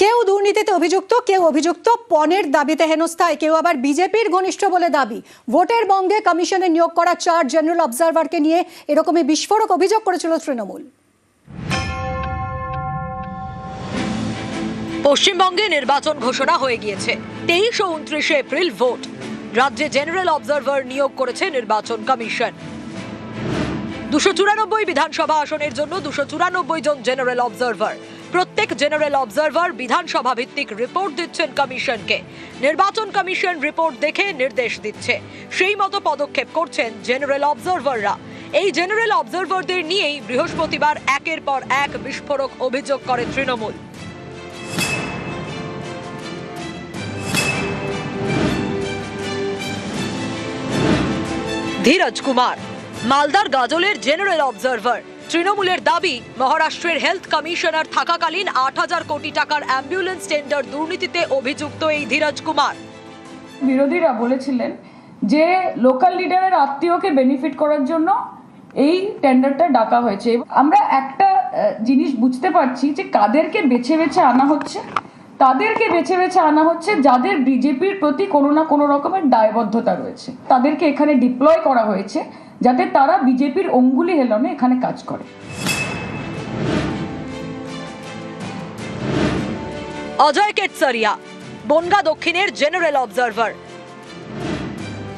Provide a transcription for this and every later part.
কেউ দুর্নীতিতে অভিযুক্ত, কেউ অভিযুক্ত পণের দাবিতে হেনস্থায়, কেউ আবার বিজেপির ঘনিষ্ঠ বলে দাবি। ভোটের বঙ্গে কমিশনে নিয়োগ করা 4 জেনারেল অবজারভারকে নিয়ে এরকমই বিস্ফোরক অভিযোগ করেছিল তৃণমূল। পশ্চিমবঙ্গে নির্বাচন ঘোষণা হয়ে গিয়েছে। 23 ও 29 এপ্রিল ভোট। রাজ্যে জেনারেল অবজারভার নিয়োগ করেছে নির্বাচন কমিশন। 294 বিধানসভা আসনের জন্য 294 জন জেনারেল অবজারভার। প্রত্যেক জেনারেল অবজারভার বিধানসভা ভিত্তিক রিপোর্ট দিচ্ছেন কমিশনকে। নির্বাচন কমিশন রিপোর্ট দেখে নির্দেশ দিচ্ছে, সেই মতো পদক্ষেপ করছেন জেনারেল অবজারভাররা। এই জেনারেল অবজারভারদের নিয়েই বৃহস্পতিবার একের পর এক বিস্ফোরক অভিযোগ করে তৃণমূল। ধীরজ কুমার মালদার গাজলের জেনারেল অবজারভার। তৃণমূলের দাবি, মহারাষ্ট্রের হেলথ কমিশনার থাকাকালীন 8,000 কোটি টাকার অ্যাম্বুলেন্স টেন্ডার দুর্নীতিতে অভিযুক্ত এই ধীরজ কুমার। বিরোধীরা বলেছিলেন যে লোকাল লিডারের আত্মীয়কে বেনিফিট করার জন্য এই টেন্ডারটা ডাকা হয়েছে। আমরা একটা জিনিস বুঝতে পারছি যে কাদেরকে বেছে বেছে আনা হচ্ছে। তাদেরকে বেছে বেছে আনা হচ্ছে যাদের বিজেপির প্রতি কোনো না কোনো রকমের দায়বদ্ধতা রয়েছে। তাদেরকে এখানে ডিপ্লয় করা হয়েছে যাতে তারা বিজেপির অঙ্গুলি হেলনে এখানে কাজ করে। অজয় কেতসরিয়া বনগা দক্ষিণের জেনারেল অবজারভার।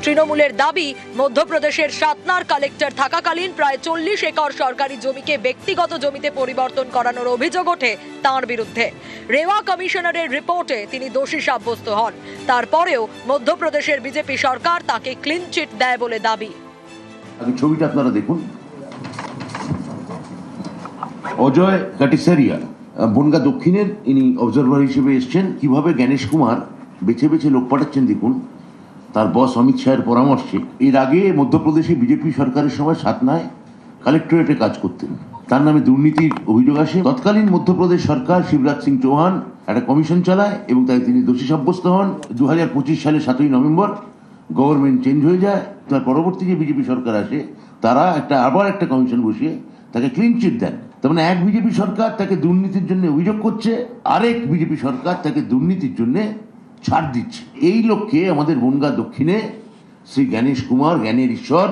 তৃণমূলের দাবি, মধ্যপ্রদেশের সাতনার কালেক্টর থাকাকালীন প্রায় 40 একর সরকারি জমিকে ব্যক্তিগত জমিতে পরিবর্তন করানোর অভিযোগ ওঠে তাঁর বিরুদ্ধে। রেওয়া কমিশনারের রিপোর্টে তিনি দোষী সাব্যস্ত হন। তারপরেও মধ্যপ্রদেশের বিজেপি সরকার তাকে ক্লিন চিট দেয় বলে দাবি। ছবিটা আপনারা দেখুন। অজয় কেতসরিয়া বনগা দক্ষিণের ইনি অবজারভার হিসেবে এসছেন। কিভাবে জ্ঞানেশ কুমার বেছে বেছে লোক পাঠাচ্ছেন দেখুন, তার বস অমিত শাহের পরামর্শে। এর আগে মধ্যপ্রদেশে বিজেপি সরকারের সময় সাতনায় কালেক্টরেটে কাজ করতেন। তার নামে দুর্নীতির অভিযোগ আসে। তৎকালীন মধ্যপ্রদেশ সরকার শিবরাজ সিং চৌহান একটা কমিশন চালায় এবং তাই তিনি দোষী সাব্যস্ত হন। 2025 সালে 7ই নভেম্বর গভর্নমেন্ট চেঞ্জ হয়ে যায়। তার পরবর্তী যে বিজেপি সরকার আসে তারা আবার একটা কমিশন বসিয়ে তাকে ক্লিন চিট দেন। তার মানে এক বিজেপি সরকার তাকে দুর্নীতির জন্য অভিযোগ করছে, আরেক বিজেপি সরকার তাকে দুর্নীতির জন্য ছাড় দিচ্ছে। এই লক্ষ্যে আমাদের বনগা দক্ষিণে শ্রী জ্ঞানেশ কুমার, জ্ঞানের ঈশ্বর,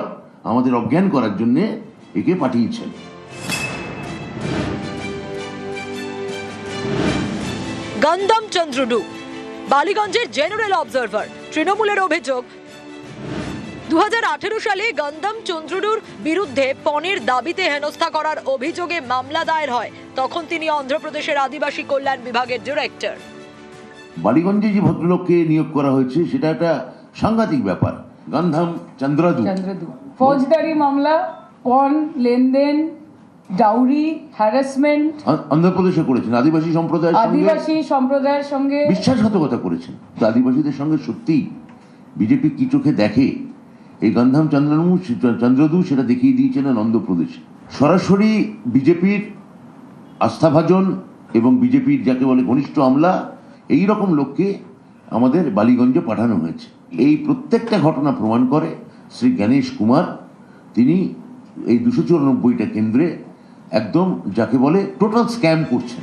আমাদের অজ্ঞান করার জন্য একে পাঠিয়েছেন। গন্ধম চন্দ্রডু বালিগঞ্জের জেনারেল অবজারভার। তৃণমূলের অভিযোগ, 2018 সালে গন্ধম চন্দ্রডুর বিরুদ্ধে পণের দাবিতে হেনস্থা করার অভিযোগে মামলা দায়ের হয়। তখন তিনি অন্ধ্রপ্রদেশের আদিবাসী কল্যাণ বিভাগের ডিরেক্টর। বালিগঞ্জে যে ভদ্রলোককে নিয়োগ করা হয়েছে সেটা একটা সাংঘাতিক ব্যাপার। গন্ধম চন্দ্রডু ফৌজদারি মামলা, পণ লেনদেন, ডাউরি, হ্যারাসমেন্ট অন্ধ্রপ্রদেশে করেছেন। আদিবাসী সম্প্রদায়ের সঙ্গে বিশ্বাসঘাতকতা করেছেন। আদিবাসীদের সঙ্গে সত্যি বিজেপি কি চোখে দেখে এই গন্ধম চন্দ্রডু সেটা দেখিয়ে দিয়েছেন অন্ধ্রপ্রদেশে। সরাসরি বিজেপির আস্থাভাজন এবং বিজেপির যাকে বলে ঘনিষ্ঠ আমলা, এই রকম লোককে আমাদের বালিগঞ্জে পাঠানো হয়েছে। এই প্রত্যেকটা ঘটনা প্রমাণ করে শ্রী জ্ঞানেশ কুমার তিনি এই 294টা কেন্দ্রে একদম যাকে বলে টোটাল স্ক্যাম করছেন।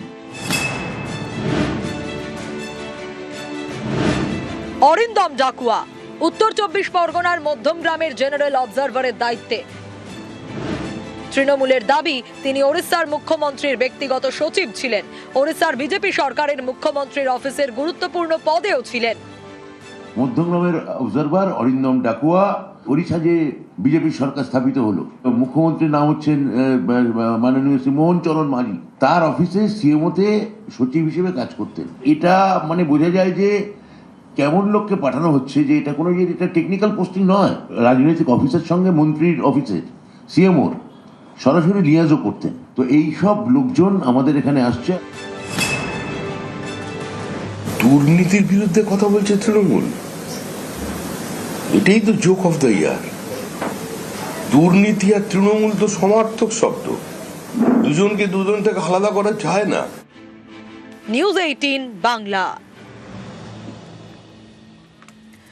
অরিন্দম ডাকুয়া উত্তর 24 পরগনার মধ্যমগ্রামের জেনারেল অবজারভারের দায়িত্বে। তৃণমূলের দাবি, তিনি ওড়িশার মুখ্যমন্ত্রীর ব্যক্তিগত সচিব ছিলেন। ওড়িশার বিজেপি সরকারের মুখ্যমন্ত্রীর অফিসের গুরুত্বপূর্ণ পদেও ছিলেন। মধ্যমগ্রামের অবজারভার অরিন্দম ডাকুয়া, ওড়িশা যে বিজেপি সরকার স্থাপিত হলো, মুখ্যমন্ত্রীর নাম হচ্ছেন মাননীয় শ্রী মোহন চরণ মাঝি, তার অফিসে সিএমওতে সচিব হিসেবে কাজ করতেন। এটা মানে বোঝা যায় যে কেমন লোককে পাঠানো হচ্ছে, যে এটা কোনো যে এটা টেকনিক্যাল পোস্টিং নয়। রাজনৈতিক অফিসের সঙ্গে মন্ত্রীর অফিসের সিএমওর সরাসরি লিয়াজও করতেন। তো এই সব লোকজন আমাদের এখানে আসছে। দুর্নীতির বিরুদ্ধে কথা বলছে তৃণমূল, এটাই তো জোক অফ দ্য ইয়ার। দুর্নীতি আর তৃণমূল তো সমার্থক শব্দ, দুজন থেকে আলাদা করা যায় না। নিউজ 18 বাংলা।